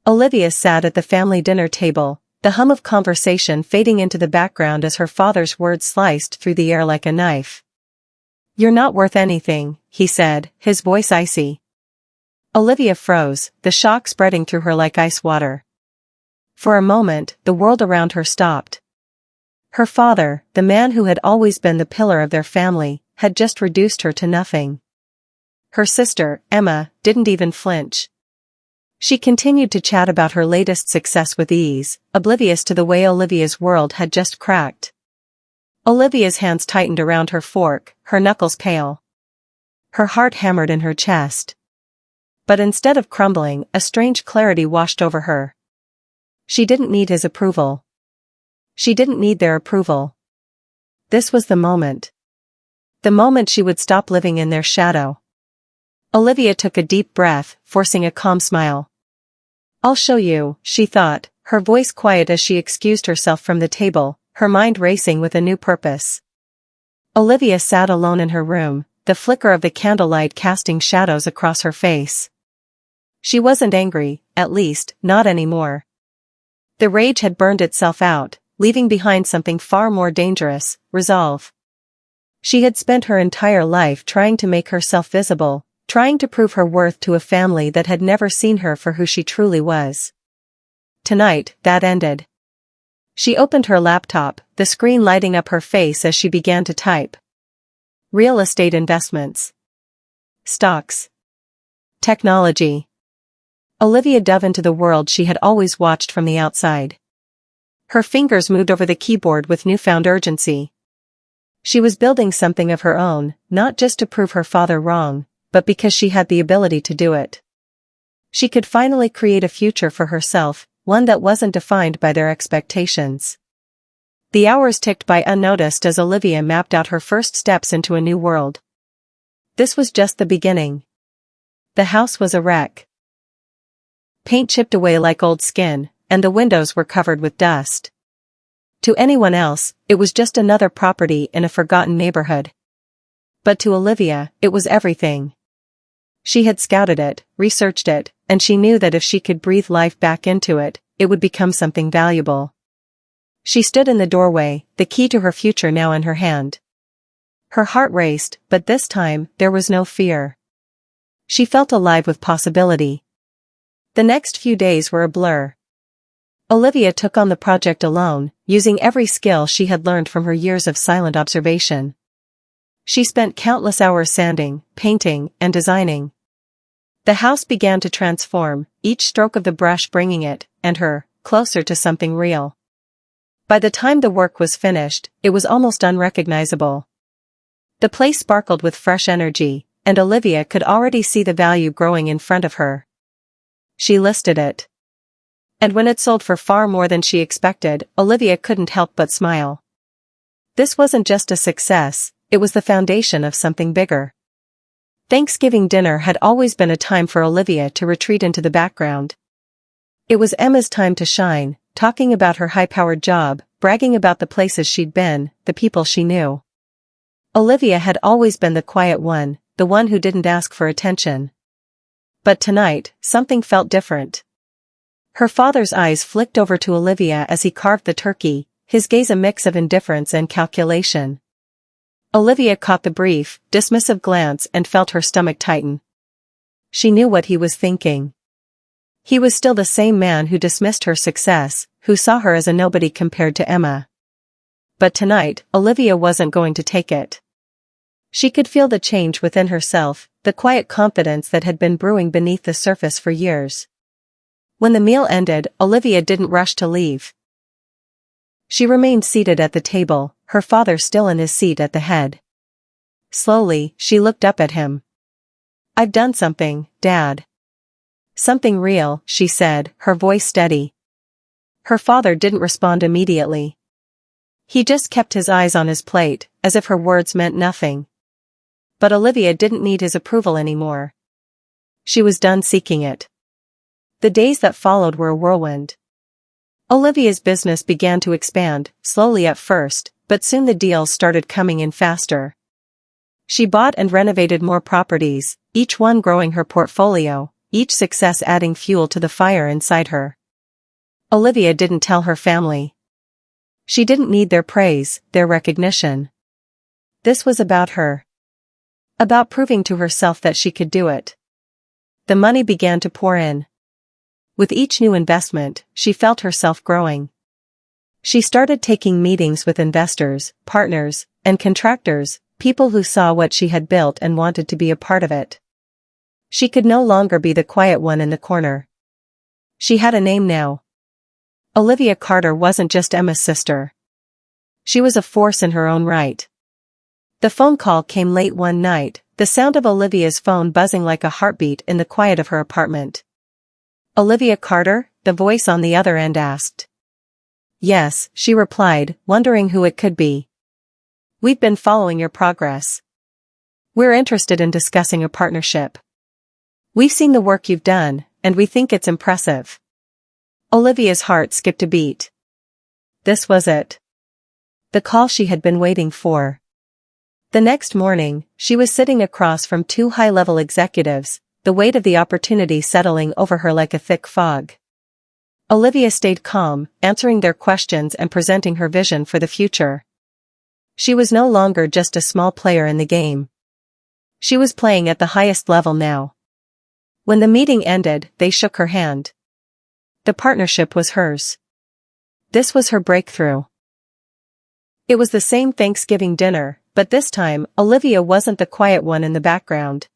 Olivia sat at the family dinner table, the hum of conversation fading into the background as her father's words sliced through the air like a knife. "You're not worth anything," he said, his voice icy. Olivia froze, the shock spreading through her like ice water. For a moment, the world around her stopped. Her father, the man who had always been the pillar of their family, had just reduced her to nothing. Her sister, Emma, didn't even flinch. She continued to chat about her latest success with ease, oblivious to the way Olivia's world had just cracked. Olivia's hands tightened around her fork, her knuckles pale. Her heart hammered in her chest. But instead of crumbling, a strange clarity washed over her. She didn't need his approval. She didn't need their approval. This was the moment. The moment she would stop living in their shadow. Olivia took a deep breath, forcing a calm smile. "I'll show you," she thought, her voice quiet as she excused herself from the table, her mind racing with a new purpose. Olivia sat alone in her room, the flicker of the candlelight casting shadows across her face. She wasn't angry, at least, not anymore. The rage had burned itself out, leaving behind something far more dangerous, resolve. She had spent her entire life trying to make herself visible, trying to prove her worth to a family that had never seen her for who she truly was. Tonight, that ended. She opened her laptop, the screen lighting up her face as she began to type. Real estate investments. Stocks. Technology. Olivia dove into the world she had always watched from the outside. Her fingers moved over the keyboard with newfound urgency. She was building something of her own, not just to prove her father wrong, but because she had the ability to do it. She could finally create a future for herself, one that wasn't defined by their expectations. The hours ticked by unnoticed as Olivia mapped out her first steps into a new world. This was just the beginning. The house was a wreck. Paint chipped away like old skin, and the windows were covered with dust. To anyone else, it was just another property in a forgotten neighborhood. But to Olivia, it was everything. She had scouted it, researched it, and she knew that if she could breathe life back into it, it would become something valuable. She stood in the doorway, the key to her future now in her hand. Her heart raced, but this time, there was no fear. She felt alive with possibility. The next few days were a blur. Olivia took on the project alone, using every skill she had learned from her years of silent observation. She spent countless hours sanding, painting, and designing. The house began to transform, each stroke of the brush bringing it, and her, closer to something real. By the time the work was finished, it was almost unrecognizable. The place sparkled with fresh energy, and Olivia could already see the value growing in front of her. She listed it. And when it sold for far more than she expected, Olivia couldn't help but smile. This wasn't just a success, it was the foundation of something bigger. Thanksgiving dinner had always been a time for Olivia to retreat into the background. It was Emma's time to shine, talking about her high-powered job, bragging about the places she'd been, the people she knew. Olivia had always been the quiet one, the one who didn't ask for attention. But tonight, something felt different. Her father's eyes flicked over to Olivia as he carved the turkey, his gaze a mix of indifference and calculation. Olivia caught the brief, dismissive glance and felt her stomach tighten. She knew what he was thinking. He was still the same man who dismissed her success, who saw her as a nobody compared to Emma. But tonight, Olivia wasn't going to take it. She could feel the change within herself, the quiet confidence that had been brewing beneath the surface for years. When the meal ended, Olivia didn't rush to leave. She remained seated at the table, her father still in his seat at the head. Slowly, she looked up at him. "I've done something, Dad." "Something real," she said, her voice steady. Her father didn't respond immediately. He just kept his eyes on his plate, as if her words meant nothing. But Olivia didn't need his approval anymore. She was done seeking it. The days that followed were a whirlwind. Olivia's business began to expand, slowly at first, but soon the deals started coming in faster. She bought and renovated more properties, each one growing her portfolio, each success adding fuel to the fire inside her. Olivia didn't tell her family. She didn't need their praise, their recognition. This was about her. About proving to herself that she could do it. The money began to pour in. With each new investment, she felt herself growing. She started taking meetings with investors, partners, and contractors, people who saw what she had built and wanted to be a part of it. She could no longer be the quiet one in the corner. She had a name now. Olivia Carter wasn't just Emma's sister. She was a force in her own right. The phone call came late one night, the sound of Olivia's phone buzzing like a heartbeat in the quiet of her apartment. "Olivia Carter?" the voice on the other end asked. "Yes," she replied, wondering who it could be. "We've been following your progress. We're interested in discussing a partnership. We've seen the work you've done, and we think it's impressive." Olivia's heart skipped a beat. This was it. The call she had been waiting for. The next morning, she was sitting across from two high-level executives, the weight of the opportunity settling over her like a thick fog. Olivia stayed calm, answering their questions and presenting her vision for the future. She was no longer just a small player in the game. She was playing at the highest level now. When the meeting ended, they shook her hand. The partnership was hers. This was her breakthrough. It was the same Thanksgiving dinner, but this time, Olivia wasn't the quiet one in the background.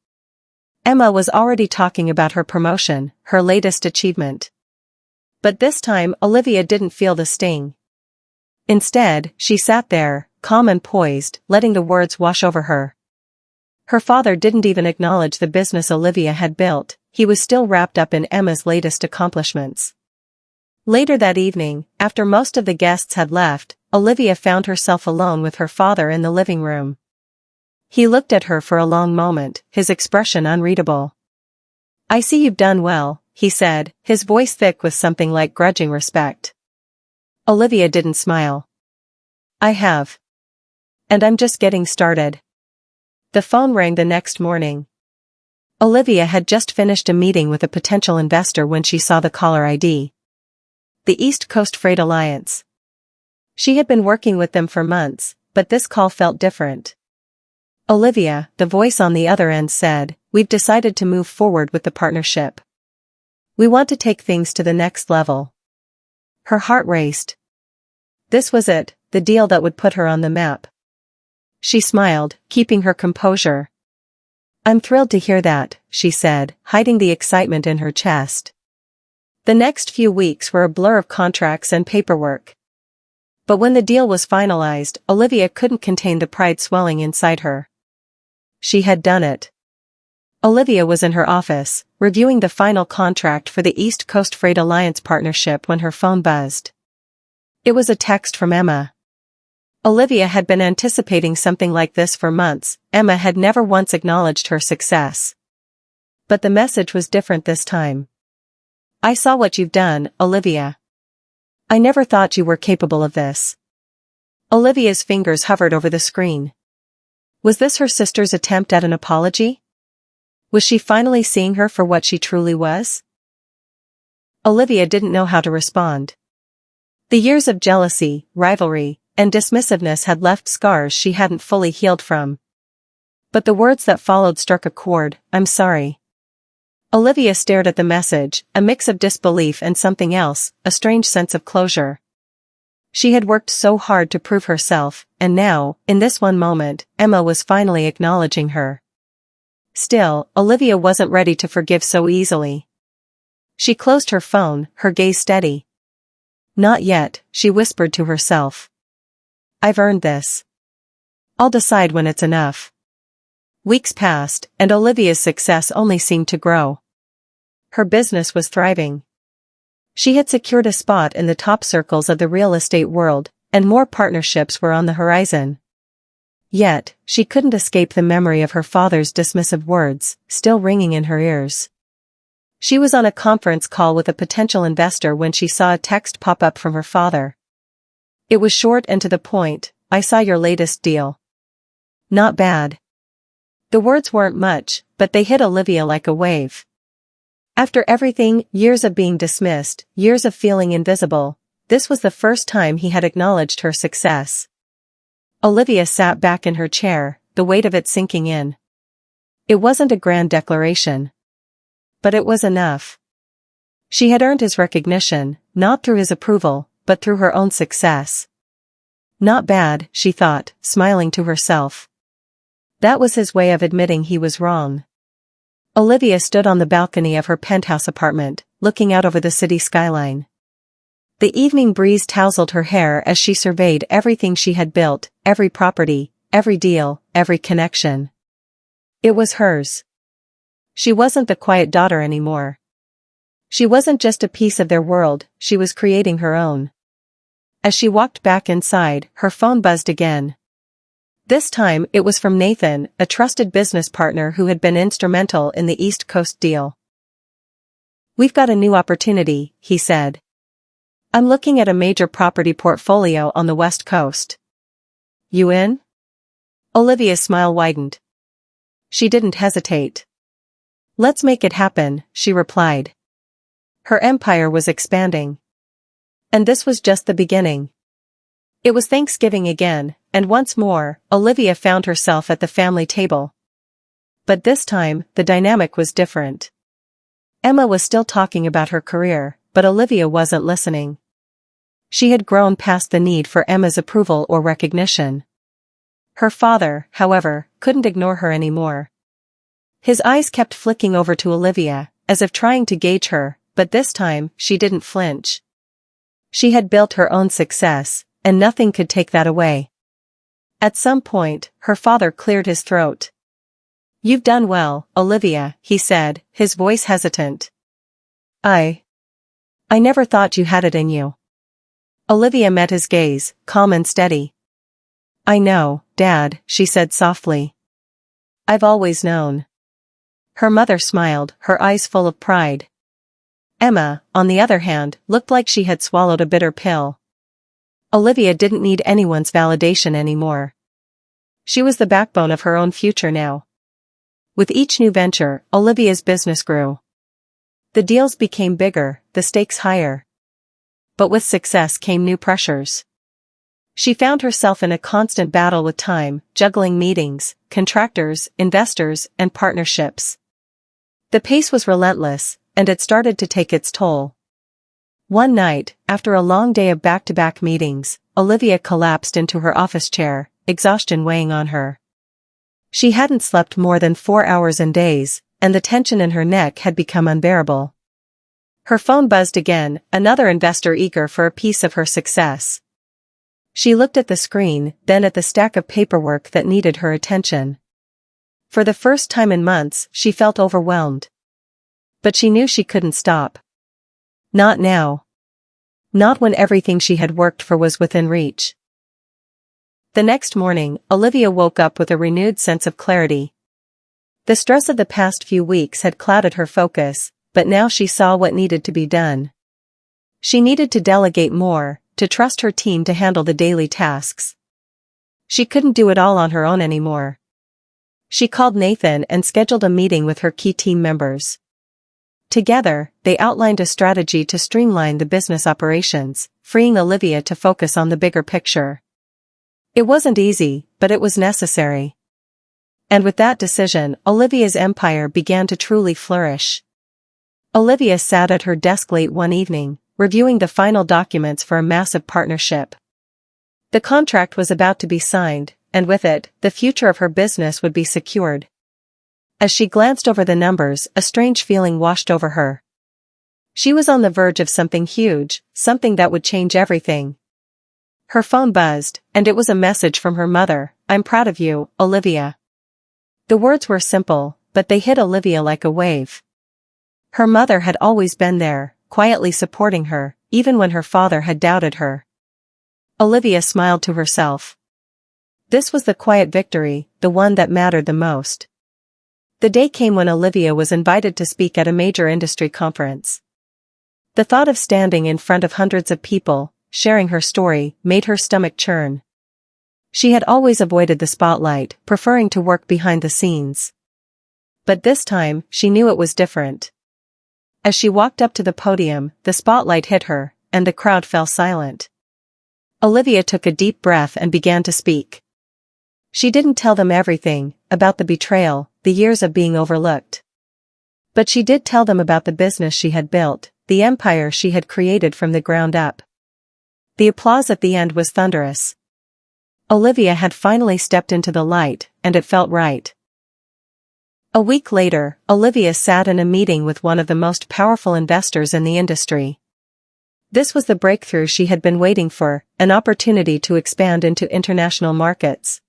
Emma was already talking about her promotion, her latest achievement. But this time, Olivia didn't feel the sting. Instead, she sat there, calm and poised, letting the words wash over her. Her father didn't even acknowledge the business Olivia had built, he was still wrapped up in Emma's latest accomplishments. Later that evening, after most of the guests had left, Olivia found herself alone with her father in the living room. He looked at her for a long moment, his expression unreadable. "I see you've done well," he said, his voice thick with something like grudging respect. Olivia didn't smile. "I have. And I'm just getting started." The phone rang the next morning. Olivia had just finished a meeting with a potential investor when she saw the caller ID. The East Coast Freight Alliance. She had been working with them for months, but this call felt different. "Olivia," the voice on the other end said, "we've decided to move forward with the partnership. We want to take things to the next level." Her heart raced. This was it, the deal that would put her on the map. She smiled, keeping her composure. "I'm thrilled to hear that," she said, hiding the excitement in her chest. The next few weeks were a blur of contracts and paperwork. But when the deal was finalized, Olivia couldn't contain the pride swelling inside her. She had done it. Olivia was in her office, reviewing the final contract for the East Coast Freight Alliance partnership when her phone buzzed. It was a text from Emma. Olivia had been anticipating something like this for months. Emma had never once acknowledged her success. But the message was different this time. "I saw what you've done, Olivia. I never thought you were capable of this." Olivia's fingers hovered over the screen. Was this her sister's attempt at an apology? Was she finally seeing her for what she truly was? Olivia didn't know how to respond. The years of jealousy, rivalry, and dismissiveness had left scars she hadn't fully healed from. But the words that followed struck a chord. "I'm sorry." Olivia stared at the message, a mix of disbelief and something else, a strange sense of closure. She had worked so hard to prove herself, and now, in this one moment, Emma was finally acknowledging her. Still, Olivia wasn't ready to forgive so easily. She closed her phone, her gaze steady. "Not yet," she whispered to herself. "I've earned this. I'll decide when it's enough." Weeks passed, and Olivia's success only seemed to grow. Her business was thriving. She had secured a spot in the top circles of the real estate world, and more partnerships were on the horizon. Yet, she couldn't escape the memory of her father's dismissive words, still ringing in her ears. She was on a conference call with a potential investor when she saw a text pop up from her father. It was short and to the point. "I saw your latest deal. Not bad." The words weren't much, but they hit Olivia like a wave. After everything, years of being dismissed, years of feeling invisible, this was the first time he had acknowledged her success. Olivia sat back in her chair, the weight of it sinking in. It wasn't a grand declaration. But it was enough. She had earned his recognition, not through his approval, but through her own success. Not bad, she thought, smiling to herself. That was his way of admitting he was wrong. Olivia stood on the balcony of her penthouse apartment, looking out over the city skyline. The evening breeze tousled her hair as she surveyed everything she had built, every property, every deal, every connection. It was hers. She wasn't the quiet daughter anymore. She wasn't just a piece of their world, she was creating her own. As she walked back inside, her phone buzzed again. This time it was from Nathan, a trusted business partner who had been instrumental in the East Coast deal. "We've got a new opportunity," he said. "I'm looking at a major property portfolio on the West Coast. You in?" Olivia's smile widened. She didn't hesitate. "Let's make it happen," she replied. Her empire was expanding. And this was just the beginning. It was Thanksgiving again, and once more, Olivia found herself at the family table. But this time, the dynamic was different. Emma was still talking about her career, but Olivia wasn't listening. She had grown past the need for Emma's approval or recognition. Her father, however, couldn't ignore her anymore. His eyes kept flicking over to Olivia, as if trying to gauge her, but this time, she didn't flinch. She had built her own success, and nothing could take that away. At some point, her father cleared his throat. "You've done well, Olivia," he said, his voice hesitant. I never thought you had it in you." Olivia met his gaze, calm and steady. "I know, Dad," she said softly. "I've always known." Her mother smiled, her eyes full of pride. Emma, on the other hand, looked like she had swallowed a bitter pill. Olivia didn't need anyone's validation anymore. She was the backbone of her own future now. With each new venture, Olivia's business grew. The deals became bigger, the stakes higher. But with success came new pressures. She found herself in a constant battle with time, juggling meetings, contractors, investors, and partnerships. The pace was relentless, and it started to take its toll. One night, after a long day of back-to-back meetings, Olivia collapsed into her office chair, exhaustion weighing on her. She hadn't slept more than 4 hours in days, and the tension in her neck had become unbearable. Her phone buzzed again, another investor eager for a piece of her success. She looked at the screen, then at the stack of paperwork that needed her attention. For the first time in months, she felt overwhelmed. But she knew she couldn't stop. Not now. Not when everything she had worked for was within reach. The next morning, Olivia woke up with a renewed sense of clarity. The stress of the past few weeks had clouded her focus, but now she saw what needed to be done. She needed to delegate more, to trust her team to handle the daily tasks. She couldn't do it all on her own anymore. She called Nathan and scheduled a meeting with her key team members. Together, they outlined a strategy to streamline the business operations, freeing Olivia to focus on the bigger picture. It wasn't easy, but it was necessary. And with that decision, Olivia's empire began to truly flourish. Olivia sat at her desk late one evening, reviewing the final documents for a massive partnership. The contract was about to be signed, and with it, the future of her business would be secured. As she glanced over the numbers, a strange feeling washed over her. She was on the verge of something huge, something that would change everything. Her phone buzzed, and it was a message from her mother. "I'm proud of you, Olivia." The words were simple, but they hit Olivia like a wave. Her mother had always been there, quietly supporting her, even when her father had doubted her. Olivia smiled to herself. This was the quiet victory, the one that mattered the most. The day came when Olivia was invited to speak at a major industry conference. The thought of standing in front of hundreds of people, sharing her story, made her stomach churn. She had always avoided the spotlight, preferring to work behind the scenes. But this time, she knew it was different. As she walked up to the podium, the spotlight hit her, and the crowd fell silent. Olivia took a deep breath and began to speak. She didn't tell them everything, about the betrayal, the years of being overlooked. But she did tell them about the business she had built, the empire she had created from the ground up. The applause at the end was thunderous. Olivia had finally stepped into the light, and it felt right. A week later, Olivia sat in a meeting with one of the most powerful investors in the industry. This was the breakthrough she had been waiting for, an opportunity to expand into international markets.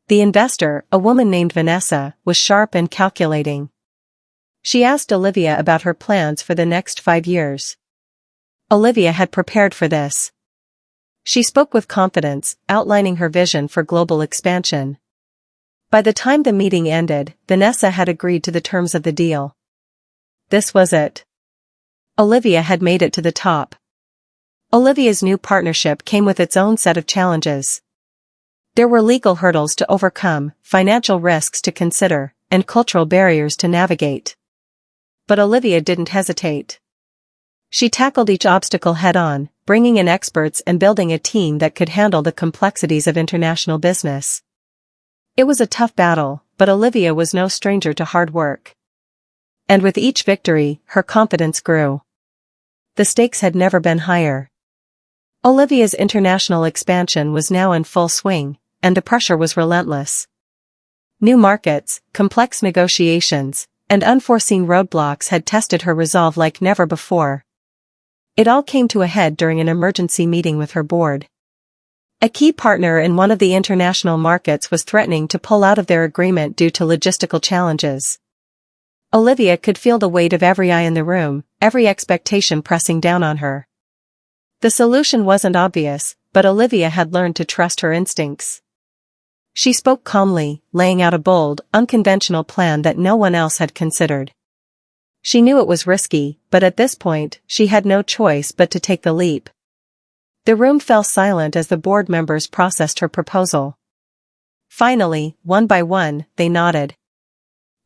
The investor, a woman named Vanessa, was sharp and calculating. She asked Olivia about her plans for the next 5 years. Olivia had prepared for this. She spoke with confidence, outlining her vision for global expansion. By the time the meeting ended, Vanessa had agreed to the terms of the deal. This was it. Olivia had made it to the top. Olivia's new partnership came with its own set of challenges. There were legal hurdles to overcome, financial risks to consider, and cultural barriers to navigate. But Olivia didn't hesitate. She tackled each obstacle head-on, bringing in experts and building a team that could handle the complexities of international business. It was a tough battle, but Olivia was no stranger to hard work. And with each victory, her confidence grew. The stakes had never been higher. Olivia's international expansion was now in full swing, and the pressure was relentless. New markets, complex negotiations, and unforeseen roadblocks had tested her resolve like never before. It all came to a head during an emergency meeting with her board. A key partner in one of the international markets was threatening to pull out of their agreement due to logistical challenges. Olivia could feel the weight of every eye in the room, every expectation pressing down on her. The solution wasn't obvious, but Olivia had learned to trust her instincts. She spoke calmly, laying out a bold, unconventional plan that no one else had considered. She knew it was risky, but at this point, she had no choice but to take the leap. The room fell silent as the board members processed her proposal. Finally, one by one, they nodded.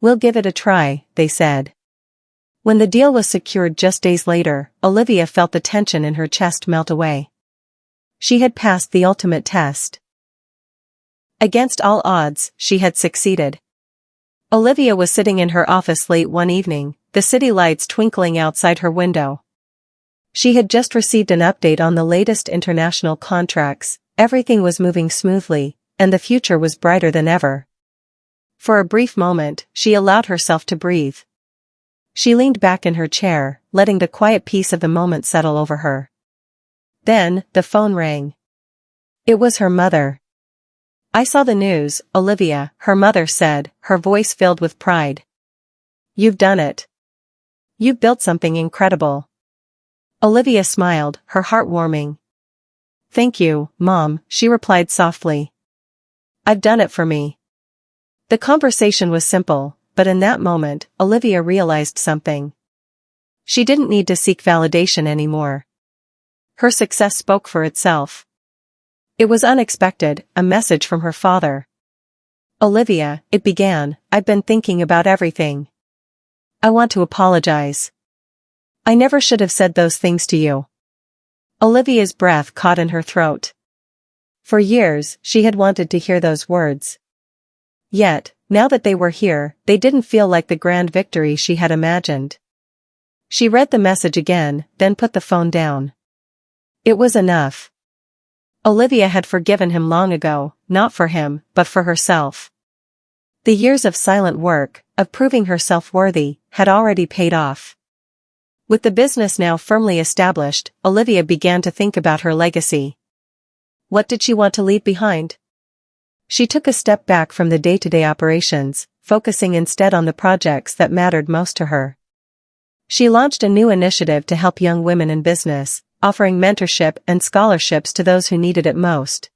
"We'll give it a try," they said. When the deal was secured just days later, Olivia felt the tension in her chest melt away. She had passed the ultimate test. Against all odds, she had succeeded. Olivia was sitting in her office late one evening, the city lights twinkling outside her window. She had just received an update on the latest international contracts, everything was moving smoothly, and the future was brighter than ever. For a brief moment, she allowed herself to breathe. She leaned back in her chair, letting the quiet peace of the moment settle over her. Then, the phone rang. It was her mother. "I saw the news, Olivia," her mother said, her voice filled with pride. "You've done it. You've built something incredible." Olivia smiled, her heart warming. "Thank you, Mom," she replied softly. "I've done it for me." The conversation was simple, but in that moment, Olivia realized something. She didn't need to seek validation anymore. Her success spoke for itself. It was unexpected, a message from her father. "Olivia," it began, "I've been thinking about everything. I want to apologize. I never should have said those things to you." Olivia's breath caught in her throat. For years, she had wanted to hear those words. Yet, now that they were here, they didn't feel like the grand victory she had imagined. She read the message again, then put the phone down. It was enough. Olivia had forgiven him long ago, not for him, but for herself. The years of silent work, of proving herself worthy, had already paid off. With the business now firmly established, Olivia began to think about her legacy. What did she want to leave behind? She took a step back from the day-to-day operations, focusing instead on the projects that mattered most to her. She launched a new initiative to help young women in business, offering mentorship and scholarships to those who needed it most.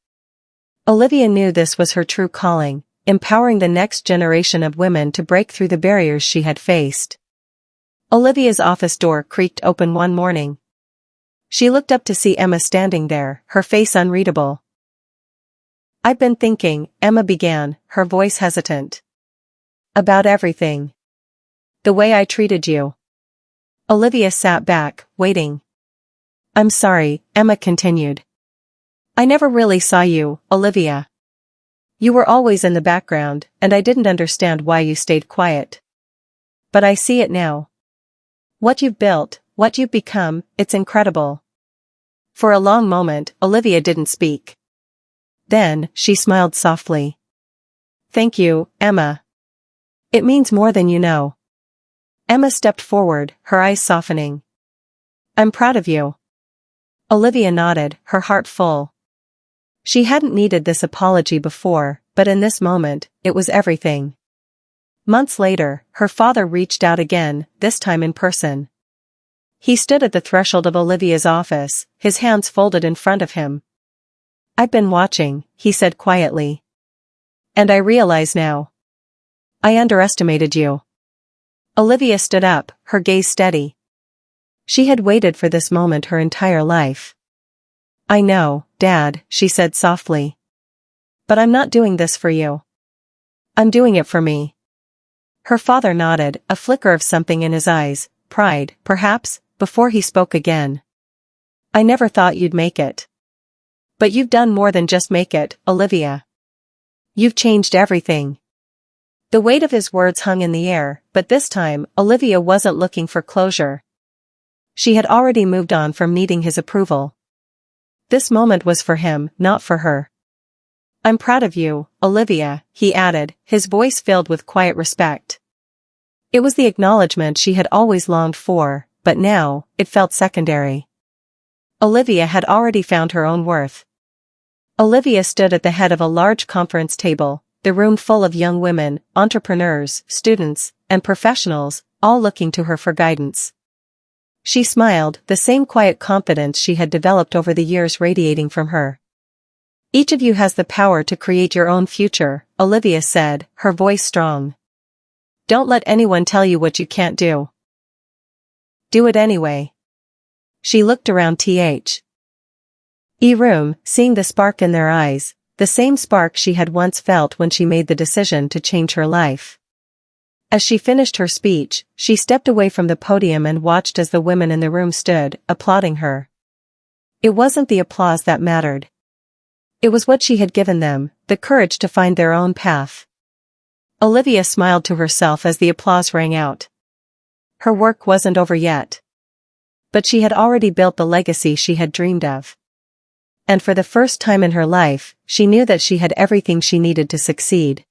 Olivia knew this was her true calling, empowering the next generation of women to break through the barriers she had faced. Olivia's office door creaked open one morning. She looked up to see Emma standing there, her face unreadable. "I've been thinking," Emma began, her voice hesitant. "About everything. The way I treated you. Olivia sat back, waiting. I'm sorry, Emma continued. I never really saw you, Olivia. You were always in the background, and I didn't understand why you stayed quiet. But I see it now. What you've built, what you've become, it's incredible. For a long moment, Olivia didn't speak. Then, she smiled softly. Thank you, Emma. It means more than you know. Emma stepped forward, her eyes softening. I'm proud of you. Olivia nodded, her heart full. She hadn't needed this apology before, but in this moment, it was everything. Months later, her father reached out again, this time in person. He stood at the threshold of Olivia's office, his hands folded in front of him. I've been watching, he said quietly. And I realize now. I underestimated you. Olivia stood up, her gaze steady. She had waited for this moment her entire life. I know, Dad, she said softly. But I'm not doing this for you. I'm doing it for me. Her father nodded, a flicker of something in his eyes, pride, perhaps, before he spoke again. I never thought you'd make it. But you've done more than just make it, Olivia. You've changed everything. The weight of his words hung in the air, but this time, Olivia wasn't looking for closure. She had already moved on from needing his approval. This moment was for him, not for her. I'm proud of you, Olivia, he added, his voice filled with quiet respect. It was the acknowledgement she had always longed for, but now, it felt secondary. Olivia had already found her own worth. Olivia stood at the head of a large conference table, the room full of young women, entrepreneurs, students, and professionals, all looking to her for guidance. She smiled, the same quiet confidence she had developed over the years radiating from her. Each of you has the power to create your own future, Olivia said, her voice strong. Don't let anyone tell you what you can't do. Do it anyway. She looked around the room, seeing the spark in their eyes, the same spark she had once felt when she made the decision to change her life. As she finished her speech, she stepped away from the podium and watched as the women in the room stood, applauding her. It wasn't the applause that mattered. It was what she had given them, the courage to find their own path. Olivia smiled to herself as the applause rang out. Her work wasn't over yet. But she had already built the legacy she had dreamed of. And for the first time in her life, she knew that she had everything she needed to succeed.